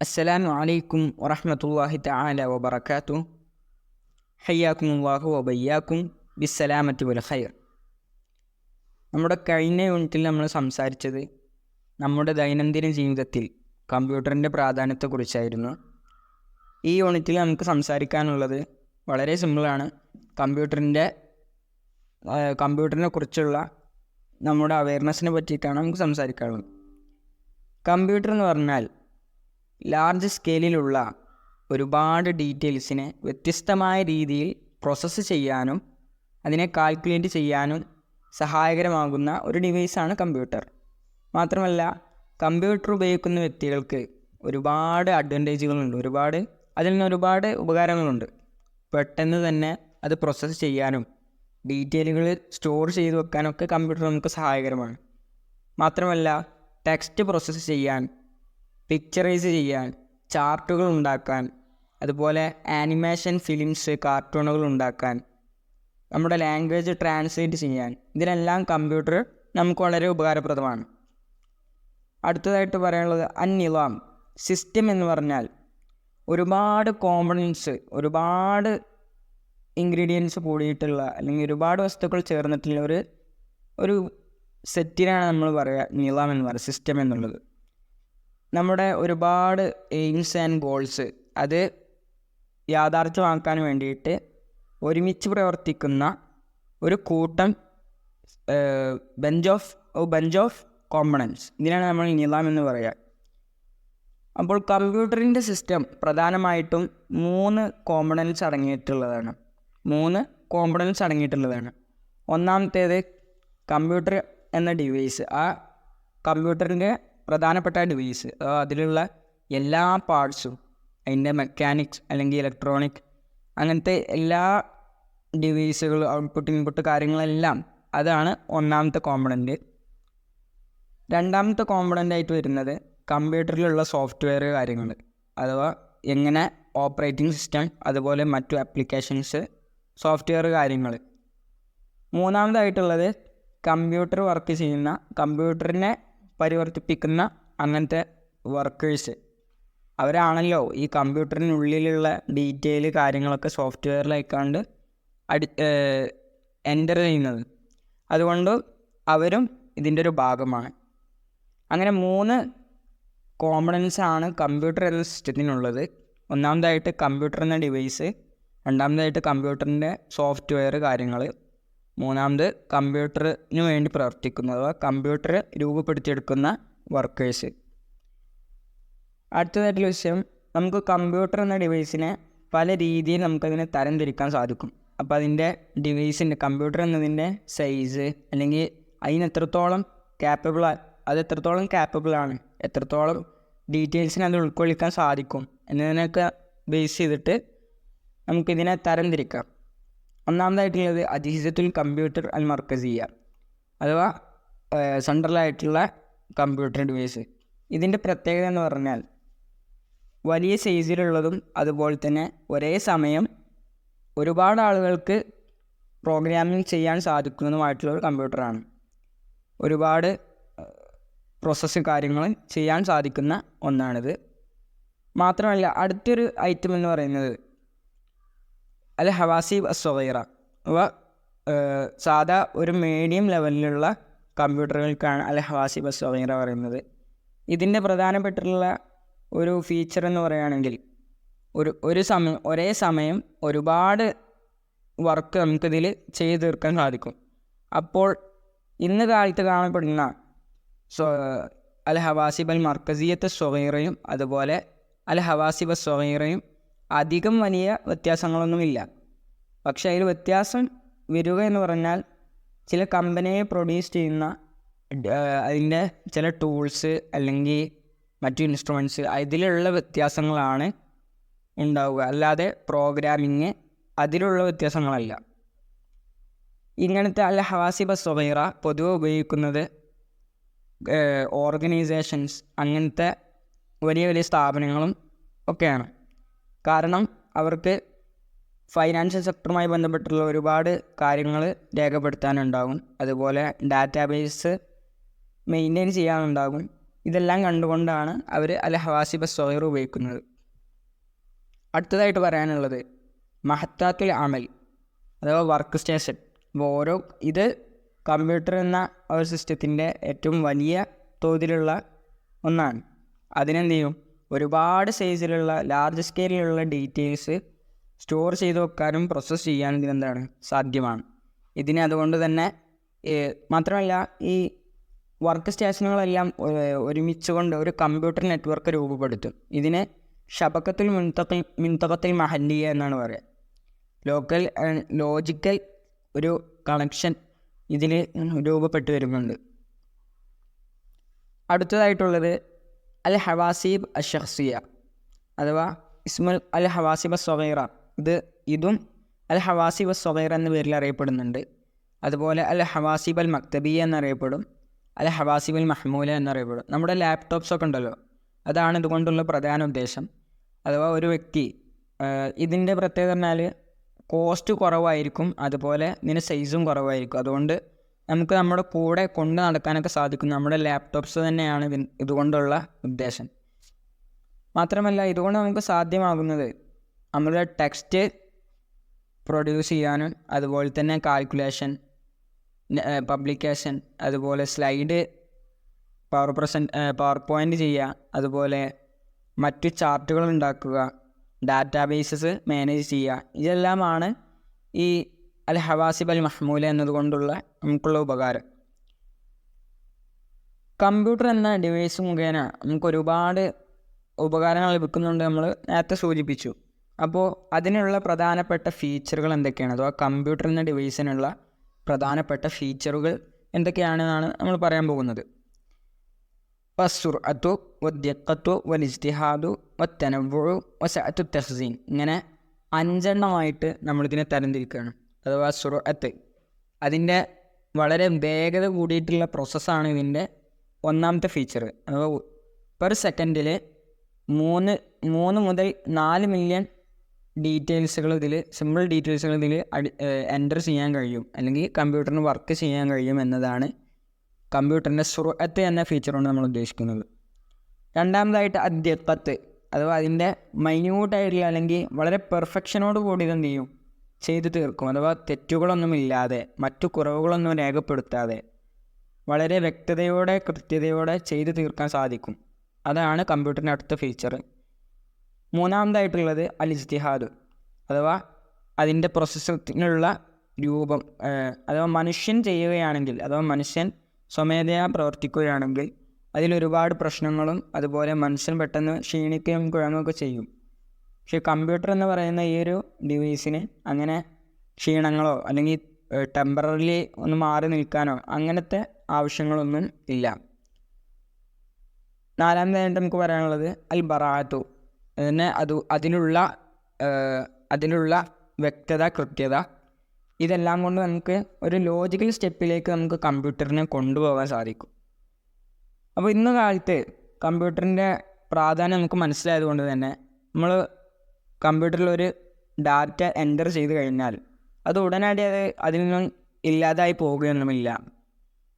അസ്സലാമു അലൈക്കും വറഹ്മത്തുള്ളാഹി തആല വബറകാതുഹു. ഹയ്യാക്കുമുല്ലാഹു വബയ്യാക്കും ബിസ്സലാമത്തി വൽ ഖൈർ. നമ്മുടെ കഴിഞ്ഞ യൂണിറ്റിൽ നമ്മൾ സംസാരിച്ചത് നമ്മുടെ ദൈനംദിന ജീവിതത്തിൽ കമ്പ്യൂട്ടറിൻ്റെ പ്രാധാന്യത്തെക്കുറിച്ചായിരുന്നു. ഈ യൂണിറ്റിൽ നമുക്ക് സംസാരിക്കാനുള്ളത് വളരെ സിമ്പിളാണ്. കമ്പ്യൂട്ടറിനെ കുറിച്ചുള്ള നമ്മുടെ അവയർനെസ്സിനെ പറ്റിയിട്ടാണ് നമുക്ക് സംസാരിക്കാനുള്ളത്. കമ്പ്യൂട്ടർ എന്ന് പറഞ്ഞാൽ ലാർജ് സ്കെയിലിലുള്ള ഒരുപാട് ഡീറ്റെയിൽസിനെ വ്യത്യസ്തമായ രീതിയിൽ പ്രോസസ്സ് ചെയ്യാനും അതിനെ കാൽക്കുലേറ്റ് ചെയ്യാനും സഹായകരമാകുന്ന ഒരു ഡിവൈസാണ് കമ്പ്യൂട്ടർ. മാത്രമല്ല, കമ്പ്യൂട്ടർ ഉപയോഗിക്കുന്ന വ്യക്തികൾക്ക് ഒരുപാട് അഡ്വാൻറ്റേജുകളുണ്ട്, അതിൽ നിന്ന് ഒരുപാട് ഉപകാരങ്ങളുണ്ട്. പെട്ടെന്ന് തന്നെ അത് പ്രോസസ്സ് ചെയ്യാനും ഡീറ്റെയിലുകൾ സ്റ്റോർ ചെയ്ത് വെക്കാനൊക്കെ കമ്പ്യൂട്ടർ നമുക്ക് സഹായകരമാണ്. മാത്രമല്ല, ടെക്സ്റ്റ് പ്രോസസ്സ് ചെയ്യാൻ, പിക്ചറൈസ് ചെയ്യാൻ, ചാർട്ടുകൾ ഉണ്ടാക്കാൻ, അതുപോലെ ആനിമേഷൻ ഫിലിംസ്, കാർട്ടൂണുകൾ ഉണ്ടാക്കാൻ, നമ്മുടെ ലാംഗ്വേജ് ട്രാൻസ്ലേറ്റ് ചെയ്യാൻ, ഇതിനെല്ലാം കമ്പ്യൂട്ടർ നമുക്ക് വളരെ ഉപകാരപ്രദമാണ്. അടുത്തതായിട്ട് പറയാനുള്ളത് അന്നിലാം. സിസ്റ്റം എന്ന് പറഞ്ഞാൽ ഒരുപാട് കോമ്പണൻസ്, ഒരുപാട് ഇൻഗ്രീഡിയൻസ് കൂടിയിട്ടുള്ള അല്ലെങ്കിൽ ഒരുപാട് വസ്തുക്കൾ ചേർന്നിട്ടുള്ള ഒരു സെറ്റിനാണ് നമ്മൾ പറയുക നിലാം എന്ന് പറയുക, സിസ്റ്റം എന്നുള്ളത്. നമ്മുടെ ഒരുപാട് എയിംസ് ആൻഡ് ഗോൾസ് അത് യാഥാർത്ഥ്യമാക്കാൻ വേണ്ടിയിട്ട് ഒരുമിച്ച് പ്രവർത്തിക്കുന്ന ഒരു കൂട്ടം ബഞ്ച് ഓഫ് കോമ്പണൻസ്, ഇതിനാണ് നമ്മൾ നിലാം എന്ന് പറയുക. അപ്പോൾ കമ്പ്യൂട്ടറിൻ്റെ സിസ്റ്റം പ്രധാനമായിട്ടും മൂന്ന് കോമ്പണൻസ് അടങ്ങിയിട്ടുള്ളതാണ്. ഒന്നാമത്തേത് കമ്പ്യൂട്ടർ എന്ന ഡിവൈസ്. ആ കമ്പ്യൂട്ടറിൻ്റെ പ്രധാനപ്പെട്ട ഡിവൈസ്, അതിലുള്ള എല്ലാ പാർട്സും, അതിൻ്റെ മെക്കാനിക്സ് അല്ലെങ്കിൽ ഇലക്ട്രോണിക്, അങ്ങനത്തെ എല്ലാ ഡിവൈസുകളും, ഔട്ട്പുട്ട് ഇൻപുട്ട് കാര്യങ്ങളെല്ലാം, അതാണ് ഒന്നാമത്തെ കോമ്പണൻറ്റ്. രണ്ടാമത്തെ കോമ്പണൻ്റായിട്ട് വരുന്നത് കമ്പ്യൂട്ടറിലുള്ള സോഫ്റ്റ്വെയർ കാര്യങ്ങൾ, അഥവാ എങ്ങനെ ഓപ്പറേറ്റിംഗ് സിസ്റ്റം, അതുപോലെ മറ്റു ആപ്ലിക്കേഷൻസ്, സോഫ്റ്റ്വെയർ കാര്യങ്ങൾ. മൂന്നാമതായിട്ടുള്ളത് കമ്പ്യൂട്ടർ വർക്ക് ചെയ്യുന്ന, കമ്പ്യൂട്ടറിനെ പരിവർത്തിപ്പിക്കുന്ന അങ്ങനത്തെ വർക്കേഴ്സ്. അവരാണല്ലോ ഈ കമ്പ്യൂട്ടറിനുള്ളിലുള്ള ഡീറ്റെയിൽ കാര്യങ്ങളൊക്കെ സോഫ്റ്റ്വെയറിലേക്കാണ്ട് എൻ്റർ ചെയ്യുന്നത്. അതുകൊണ്ട് അവരും ഇതിൻ്റെ ഒരു ഭാഗമാണ്. അങ്ങനെ മൂന്ന് കോമ്പണൻസാണ് കമ്പ്യൂട്ടർ എന്ന സിസ്റ്റത്തിനുള്ളത്. ഒന്നാമതായിട്ട് കമ്പ്യൂട്ടർ എന്ന ഡിവൈസ്, രണ്ടാമതായിട്ട് കമ്പ്യൂട്ടറിൻ്റെ സോഫ്റ്റ്വെയർ കാര്യങ്ങൾ, മൂന്നാമത് കമ്പ്യൂട്ടറിന് വേണ്ടി പ്രവർത്തിക്കുന്നത്, അഥവാ കമ്പ്യൂട്ടർ രൂപപ്പെടുത്തിയെടുക്കുന്ന വർക്കേഴ്സ്. അടുത്തതായിട്ടുള്ള വിഷയം, നമുക്ക് കമ്പ്യൂട്ടർ എന്ന ഡിവൈസിനെ പല രീതിയിൽ നമുക്കതിനെ തരംതിരിക്കാൻ സാധിക്കും. അപ്പോൾ അതിൻ്റെ കമ്പ്യൂട്ടർ എന്നതിൻ്റെ സൈസ്, അല്ലെങ്കിൽ എത്രത്തോളം ക്യാപ്പബിളാണ്, എത്രത്തോളം ഡീറ്റെയിൽസിനെ അത് ഉൾക്കൊള്ളിക്കാൻ സാധിക്കും എന്നതിനൊക്കെ ബേസ് ചെയ്തിട്ട് നമുക്കിതിനെ തരംതിരിക്കാം. ഒന്നാമതായിട്ടുള്ളത് അജിഹിസത്തുൽ കമ്പ്യൂട്ടർ അൽ മർക്കസിയ, അഥവാ സെൻട്രലായിട്ടുള്ള കമ്പ്യൂട്ടർ ഡിവൈസ്. ഇതിൻ്റെ പ്രത്യേകത എന്ന് പറഞ്ഞാൽ വലിയ സൈസിലുള്ളതും അതുപോലെ തന്നെ ഒരേ സമയം ഒരുപാട് ആളുകൾക്ക് പ്രോഗ്രാമിംഗ് ചെയ്യാൻ സാധിക്കുന്നതുമായിട്ടുള്ള ഒരു കമ്പ്യൂട്ടറാണ്. ഒരുപാട് പ്രോസസ്സ് കാര്യങ്ങൾ ചെയ്യാൻ സാധിക്കുന്ന ഒന്നാണിത്. മാത്രമല്ല, അടുത്തൊരു ഐറ്റം എന്ന് പറയുന്നത് അൽ ഹവാസിബ് അസ്വഗൈറ, സാധാ ഒരു മീഡിയം ലെവലിലുള്ള കമ്പ്യൂട്ടറുകൾക്കാണ് അൽ ഹവാസിബ് അസ്വഗൈറ പറയുന്നത്. ഇതിൻ്റെ പ്രധാനപ്പെട്ടുള്ള ഒരു ഫീച്ചർ എന്ന് പറയുകയാണെങ്കിൽ ഒരേ സമയം ഒരുപാട് വർക്ക് നമുക്കിതിൽ ചെയ്തു തീർക്കാൻ സാധിക്കും. അപ്പോൾ ഇന്ന് കാലത്ത് കാണപ്പെടുന്ന അൽ ഹവാസിബ് അൽ മർക്കസിയത്ത് സ്വഗൈറയും അതുപോലെ അൽ ഹവാസിബ് സ്വഗൈറയും അധികം വലിയ വ്യത്യാസങ്ങളൊന്നുമില്ല. പക്ഷേ അതിൽ വ്യത്യാസം വരിക എന്ന് പറഞ്ഞാൽ ചില കമ്പനിയെ പ്രൊഡ്യൂസ് ചെയ്യുന്ന അതിൻ്റെ ചില ടൂൾസ് അല്ലെങ്കിൽ മറ്റു ഇൻസ്ട്രുമെൻറ്റ്സ്, അതിലുള്ള വ്യത്യാസങ്ങളാണ് ഉണ്ടാവുക, അല്ലാതെ പ്രോഗ്രാമിങ് അതിലുള്ള വ്യത്യാസങ്ങളല്ല. ഇങ്ങനത്തെ അൽ ഹവാസിബ് സ്വഗൈറ പൊതുവെ ഉപയോഗിക്കുന്നത് ഓർഗനൈസേഷൻസ്, അങ്ങനത്തെ വലിയ വലിയ സ്ഥാപനങ്ങളും ഒക്കെയാണ്. കാരണം അവർക്ക് ഫൈനാൻഷ്യൽ സെക്ടറുമായി ബന്ധപ്പെട്ടുള്ള ഒരുപാട് കാര്യങ്ങൾ രേഖപ്പെടുത്താനുണ്ടാകും, അതുപോലെ ഡാറ്റാബേസ് മെയിൻറ്റെയിൻ ചെയ്യാനുണ്ടാകും. ഇതെല്ലാം കണ്ടുകൊണ്ടാണ് അവർ അൽ ഹവാസിബ സ്വഗീർ ഉപയോഗിക്കുന്നത്. അടുത്തതായിട്ട് പറയാനുള്ളത് മഹത്താത്തുൽ അമൽ അഥവാ വർക്ക് സ്റ്റേഷൻ. അപ്പോൾ ഇത് കമ്പ്യൂട്ടർ എന്ന ഒരു സിസ്റ്റത്തിൻ്റെ ഏറ്റവും വലിയ തോതിലുള്ള ഒന്നാണ്. അതിനെന്ത് ചെയ്യും, ഒരുപാട് സൈസിലുള്ള ലാർജ് സ്കെയിലിലുള്ള ഡീറ്റെയിൽസ് സ്റ്റോർ ചെയ്ത് വെക്കാനും പ്രോസസ്സ് ചെയ്യാനും ഇതിനെന്താണ് സാധ്യമാണ്. ഇതിനെ അതുകൊണ്ട് തന്നെ മാത്രമല്ല ഈ വർക്ക് സ്റ്റേഷനുകളെല്ലാം ഒരുമിച്ച് കൊണ്ട് ഒരു കമ്പ്യൂട്ടർ നെറ്റ്വർക്ക് രൂപപ്പെടുത്തും. ഇതിനെ ഷബക്കത്തുൽ മിൻതഖത്തുൽ മഹല്ലിയ എന്നാണ് പറയുക. ലോജിക്കൽ ഒരു കണക്ഷൻ ഇതിൽ രൂപപ്പെട്ടു വരുന്നുണ്ട്. അടുത്തതായിട്ടുള്ളത് അൽ ഹവാസിബ് അഷഖ്സിയ അഥവാ ഇസ്മുൽ അൽ ഹവാസിബ് സ്വഗീറ. ഇതും അൽ ഹവാസിബ് സ്വഗീറ എന്ന പേരിൽ അറിയപ്പെടുന്നുണ്ട്. അതുപോലെ അൽ ഹവാസിബ് അൽ മക്തബിയ എന്നറിയപ്പെടും, അൽ ഹവാസിബ് അൽ മഹ്മൂല എന്നറിയപ്പെടും. നമ്മുടെ ലാപ്ടോപ്സൊക്കെ ഉണ്ടല്ലോ, അതാണ് ഇതുകൊണ്ടുള്ള പ്രധാന ഉദ്ദേശം. അഥവാ ഒരു വ്യക്തി ഇതിൻ്റെ പ്രത്യേകത പറഞ്ഞാൽ കോസ്റ്റ് കുറവായിരിക്കും, അതുപോലെ ഇതിന് സൈസും കുറവായിരിക്കും. അതുകൊണ്ട് നമുക്ക് നമ്മുടെ കൂടെ കൊണ്ട് നടക്കാനൊക്കെ സാധിക്കും. നമ്മുടെ ലാപ്ടോപ്സ് തന്നെയാണ് ഇതുകൊണ്ടുള്ള ഉദ്ദേശം. മാത്രമല്ല ഇതുകൊണ്ട് നമുക്ക് സാധ്യമാകുന്നത് നമ്മുടെ ടെക്സ്റ്റ് പ്രൊഡ്യൂസ് ചെയ്യാനും, അതുപോലെ തന്നെ കാൽക്കുലേഷൻ, പബ്ലിക്കേഷൻ, അതുപോലെ സ്ലൈഡ്, പവർ പോയിൻ്റ് ചെയ്യുക, അതുപോലെ മറ്റു ചാർട്ടുകൾ ഉണ്ടാക്കുക, ഡാറ്റാബേസസ് മാനേജ് ചെയ്യുക. ഇതെല്ലാമാണ് ഈ അൽ ഹവാസിബ് അൽ മഹ്മൂല എന്നതുകൊണ്ടുള്ള നമുക്കുള്ള ഉപകാരം. കമ്പ്യൂട്ടർ എന്ന ഡിവൈസ് മുഖേന നമുക്ക് ഒരുപാട് ഉപകാരങ്ങൾ ലഭിക്കുന്നുണ്ട്, നമ്മൾ നേരത്തെ സൂചിപ്പിച്ചു. അപ്പോൾ അതിനുള്ള പ്രധാനപ്പെട്ട ഫീച്ചറുകൾ എന്തൊക്കെയാണ്, അഥവാ കമ്പ്യൂട്ടർ എന്ന ഡിവൈസിനുള്ള പ്രധാനപ്പെട്ട ഫീച്ചറുകൾ എന്തൊക്കെയാണെന്നാണ് നമ്മൾ പറയാൻ പോകുന്നത്. വസ്സുർഅത്തു വദ്ദിഖത്തു വലിജ്തിഹാദു വത്തനവ്വുഉ വസഅത്തു തഖ്സീൻ. ഇങ്ങനെ 5 എണ്ണമായിട്ട് നമ്മളിതിനെ തരംതിരിക്കുകയാണ്. അഥവാ സുർഅത്ത്, അതിൻ്റെ വളരെ വേഗത കൂടിയിട്ടുള്ള പ്രോസസ്സാണ് ഇതിൻ്റെ ഒന്നാമത്തെ ഫീച്ചർ. അഥവാ പെർ സെക്കൻഡിൽ 3 മുതൽ 4 മില്യൺ ഡീറ്റെയിൽസുകൾ ഇതിൽ, സിമ്പിൾ ഡീറ്റെയിൽസുകൾ ഇതിൽ എൻ്റർ ചെയ്യാൻ കഴിയും, അല്ലെങ്കിൽ കമ്പ്യൂട്ടറിന് വർക്ക് ചെയ്യാൻ കഴിയും എന്നതാണ് കമ്പ്യൂട്ടറിൻ്റെ സുർഅത്ത് എന്ന ഫീച്ചർ കൊണ്ട് നമ്മൾ ഉദ്ദേശിക്കുന്നത്. രണ്ടാമതായിട്ട് അദ്ദിഖത്ത്, അഥവാ അതിൻ്റെ മൈന്യൂട്ടായിട്ടുള്ള അല്ലെങ്കിൽ വളരെ പെർഫെക്ഷനോട് കൂടി ഇതെന്ത് ചെയ്യും, ചെയ്തു തീർക്കും. അഥവാ തെറ്റുകളൊന്നുമില്ലാതെ, മറ്റു കുറവുകളൊന്നും രേഖപ്പെടുത്താതെ വളരെ വ്യക്തതയോടെ കൃത്യതയോടെ ചെയ്തു തീർക്കാൻ സാധിക്കും. അതാണ് കമ്പ്യൂട്ടറിൻ്റെ അടുത്ത ഫീച്ചർ. മൂന്നാമതായിട്ടുള്ളത് അൽ ഇജ്തിഹാദ്, അഥവാ അതിൻ്റെ പ്രോസസ്സിനുള്ള രൂപം. അഥവാ മനുഷ്യൻ ചെയ്യുകയാണെങ്കിൽ, അഥവാ മനുഷ്യൻ സ്വമേധയാ പ്രവർത്തിക്കുകയാണെങ്കിൽ അതിലൊരുപാട് പ്രശ്നങ്ങളും, അതുപോലെ മനുഷ്യൻ പെട്ടെന്ന് ക്ഷീണിക്കുകയും കുഴങ്ങുകയൊക്കെ ചെയ്യും. പക്ഷേ കമ്പ്യൂട്ടർ എന്ന് പറയുന്ന ഈ ഒരു ഡിവൈസിന് അങ്ങനെ ക്ഷീണങ്ങളോ അല്ലെങ്കിൽ ടെമ്പററിലി ഒന്ന് മാറി നിൽക്കാനോ അങ്ങനത്തെ ആവശ്യങ്ങളൊന്നും ഇല്ല. നാലാമതായിട്ട് നമുക്ക് പറയാനുള്ളത് അൽ ബറാഅത്തു, അതിനെ അതിലുള്ള വ്യക്തത, കൃത്യത, ഇതെല്ലാം കൊണ്ട് നമുക്ക് ഒരു ലോജിക്കൽ സ്റ്റെപ്പിലേക്ക് നമുക്ക് കമ്പ്യൂട്ടറിനെ കൊണ്ടുപോകാൻ സാധിക്കും. അപ്പോൾ ഇന്ന് കാലത്ത് കമ്പ്യൂട്ടറിൻ്റെ പ്രാധാന്യം നമുക്ക് മനസ്സിലായതുകൊണ്ട് തന്നെ നമ്മൾ കമ്പ്യൂട്ടറിലൊരു ഡാറ്റ എൻ്റർ ചെയ്ത് കഴിഞ്ഞാൽ അത് ഉടനടി അതിൽ നിന്നും ഇല്ലാതായി പോവുകയൊന്നുമില്ല.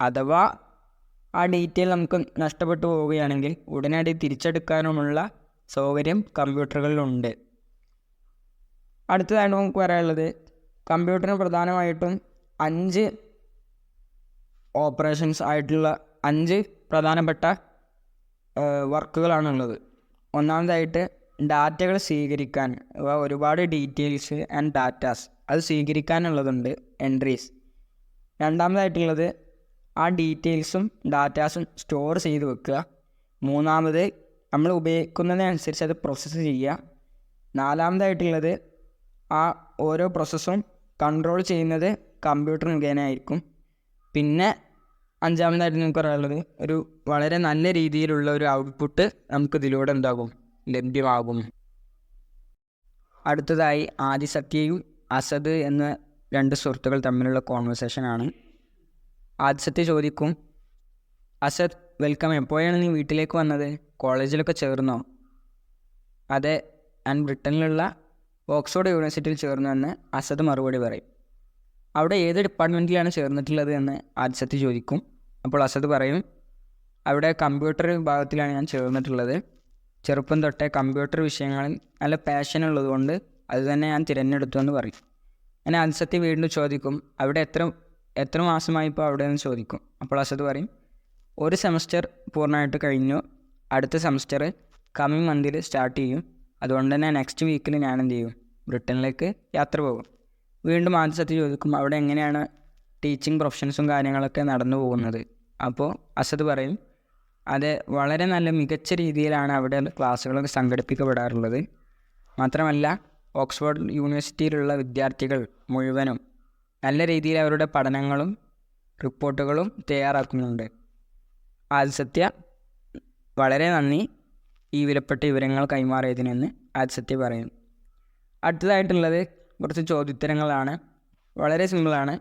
അഥവാ ആ ഡീറ്റെയിൽ നമുക്ക് നഷ്ടപ്പെട്ടു പോവുകയാണെങ്കിൽ ഉടനടി തിരിച്ചെടുക്കാനുമുള്ള സൗകര്യം കമ്പ്യൂട്ടറുകളിലുണ്ട്. അടുത്തതായിട്ട് നമുക്ക് പറയാനുള്ളത് കമ്പ്യൂട്ടറിന് പ്രധാനമായിട്ടും 5 ഓപ്പറേഷൻസ് ആയിട്ടുള്ള 5 പ്രധാനപ്പെട്ട വർക്കുകളാണുള്ളത്. ഒന്നാമതായിട്ട് ഡാറ്റകൾ സ്വീകരിക്കാൻ, ഒരുപാട് ഡീറ്റെയിൽസ് ആൻഡ് ഡാറ്റാസ് അത് സ്വീകരിക്കാനുള്ളതുണ്ട്, എൻട്രീസ്. രണ്ടാമതായിട്ടുള്ളത് ആ ഡീറ്റെയിൽസും ഡാറ്റാസും സ്റ്റോർ ചെയ്ത് വെക്കുക. മൂന്നാമത് നമ്മൾ ഉപയോഗിക്കുന്നതിനനുസരിച്ച് അത് പ്രോസസ്സ് ചെയ്യുക. നാലാമതായിട്ടുള്ളത് ആ ഓരോ പ്രോസസ്സും കൺട്രോൾ ചെയ്യുന്നത് കമ്പ്യൂട്ടർ മുഖേന ആയിരിക്കും. പിന്നെ അഞ്ചാമതായിട്ട് നമുക്ക് പറയാനുള്ളത് ഒരു വളരെ നല്ല രീതിയിലുള്ള ഒരു ഔട്ട്പുട്ട് നമുക്കിതിലൂടെ എന്താകും, ലഭ്യമാകും. അടുത്തതായി ആദിസത്യയും അസദ് എന്ന 2 സുഹൃത്തുക്കൾ തമ്മിലുള്ള കോൺവെർസേഷനാണ്. ആദിസത്യ ചോദിക്കും, അസദ് വെൽക്കം, എപ്പോഴാണ് നീ വീട്ടിലേക്ക് വന്നത്? കോളേജിലൊക്കെ ചേർന്നോ? അതെ, ഞാൻ ബ്രിട്ടനിലുള്ള ഓക്സ്ഫോർഡ് യൂണിവേഴ്സിറ്റിയിൽ ചേർന്നു എന്ന് അസദ് മറുപടി പറയും. അവിടെ ഏത് ഡിപ്പാർട്ട്മെൻറ്റിലാണ് ചേർന്നിട്ടുള്ളത് എന്ന് ആദിസത്യ ചോദിക്കും. അപ്പോൾ അസദ് പറയും, അവിടെ കമ്പ്യൂട്ടർ വിഭാഗത്തിലാണ് ഞാൻ ചേർന്നിട്ടുള്ളത്. ചെറുപ്പം തൊട്ടേ കമ്പ്യൂട്ടർ വിഷയങ്ങളിൽ നല്ല പാഷൻ ഉള്ളതുകൊണ്ട് അത് തന്നെ ഞാൻ തിരഞ്ഞെടുത്തു എന്ന് പറയും. അങ്ങനെ അൻസത്തി വീണ്ടും ചോദിക്കും, അവിടെ എത്ര മാസമായി ഇപ്പോൾ അവിടെ നിന്ന് ചോദിക്കും. അപ്പോൾ അസദ് പറയും, ഒരു സെമസ്റ്റർ പൂർണ്ണമായിട്ട് കഴിഞ്ഞു, അടുത്ത സെമസ്റ്റർ കമ്മിങ് മന്തിൽ സ്റ്റാർട്ട് ചെയ്യും. അതുകൊണ്ട് തന്നെ നെക്സ്റ്റ് വീക്കിൽ ഞാൻ എന്ത് ചെയ്യും, ബ്രിട്ടനിലേക്ക് യാത്ര പോകും. വീണ്ടും അൻസത്തി ചോദിക്കും, അവിടെ എങ്ങനെയാണ് ടീച്ചിങ് പ്രൊഫഷൻസും കാര്യങ്ങളൊക്കെ നടന്നു പോകുന്നത്. അപ്പോൾ അസദ് പറയും, അത് വളരെ നല്ല മികച്ച രീതിയിലാണ് അവിടെ ക്ലാസ്സുകളൊക്കെ സംഘടിപ്പിക്കപ്പെടാറുള്ളത്. മാത്രമല്ല ഓക്സ്ഫോർഡ് യൂണിവേഴ്സിറ്റിയിലുള്ള വിദ്യാർത്ഥികൾ മുഴുവനും നല്ല രീതിയിൽ അവരുടെ പഠനങ്ങളും റിപ്പോർട്ടുകളും തയ്യാറാക്കുന്നുണ്ട്. ആദിസത്യ വളരെ നന്ദി ഈ വിലപ്പെട്ട വിവരങ്ങൾ കൈമാറിയതിനെന്ന് ആദിസത്യ പറയും. അടുത്തതായിട്ടുള്ളത് കുറച്ച് ചോദ്യോത്തരങ്ങളാണ്. വളരെ സിമ്പിളാണ്.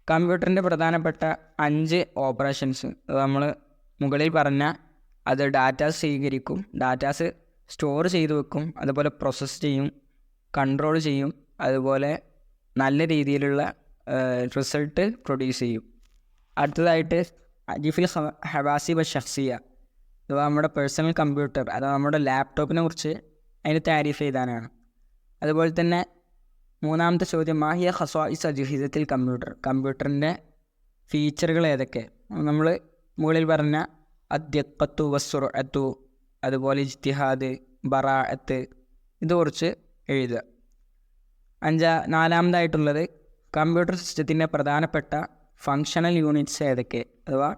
കമ്പ്യൂട്ടറിൻ്റെ പ്രധാനപ്പെട്ട 5 ഓപ്പറേഷൻസ് നമ്മൾ മുകളിൽ പറഞ്ഞ അത് ഡാറ്റാസ് സ്വീകരിക്കും, ഡാറ്റാസ് സ്റ്റോർ ചെയ്ത് വെക്കും, അതുപോലെ പ്രോസസ്സ് ചെയ്യും, കൺട്രോൾ ചെയ്യും, അതുപോലെ നല്ല രീതിയിലുള്ള റിസൾട്ട് പ്രൊഡ്യൂസ് ചെയ്യും. അടുത്തതായിട്ട് അജിഫിൽ ഹവാസിബ ഷഖ്സിയ, അഥവാ നമ്മുടെ പേഴ്സണൽ കമ്പ്യൂട്ടർ അഥവാ നമ്മുടെ ലാപ്ടോപ്പിനെ കുറിച്ച് അതിന് താരീഫ് ചെയ്താനാണ്. അതുപോലെ തന്നെ മൂന്നാമത്തെ ചോദ്യം, മാഹിയ ഖസ്വാഇസ് അജ്ഹിസത്തിൽ കമ്പ്യൂട്ടർ, കമ്പ്യൂട്ടറിൻ്റെ ഫീച്ചറുകൾ ഏതൊക്കെ. നമ്മൾ മുകളിൽ പറഞ്ഞ അദ്യഖത്തു വസ്സുറഅത്തു, അതുപോലെ ഇജ്തിഹാദ്, ബറാഅത്ത്, ഇതുകുറിച്ച് എഴുതുക. നാലാമതായിട്ടുള്ളത് കമ്പ്യൂട്ടർ സിസ്റ്റത്തിൻ്റെ പ്രധാനപ്പെട്ട ഫങ്ഷണൽ യൂണിറ്റ്സ് ഏതൊക്കെ, അഥവാ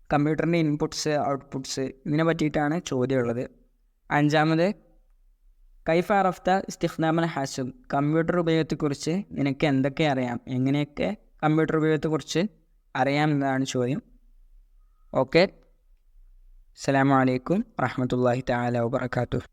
കമ്പ്യൂട്ടറിൻ്റെ ഇൻപുട്ട്സ് ഔട്ട്പുട്ട്സ്, ഇതിനെ പറ്റിയിട്ടാണ് ചോദ്യമുള്ളത്. അഞ്ചാമത് കൈഫ അറഫ്ത ഇസ്തിഖ്ദാമൽ ഹാസിബ്, കമ്പ്യൂട്ടർ ഉപയോഗത്തെക്കുറിച്ച് നിനക്ക് എന്തൊക്കെ അറിയാം, എങ്ങനെയൊക്കെ കമ്പ്യൂട്ടർ ഉപയോഗത്തെക്കുറിച്ച് അറിയാം എന്നതാണ് ചോദ്യം. ഓക്കെ, അസ്സലാമു അലൈക്കും വറഹ്മത്തുള്ളാഹി തആല വബറകാതുഹു.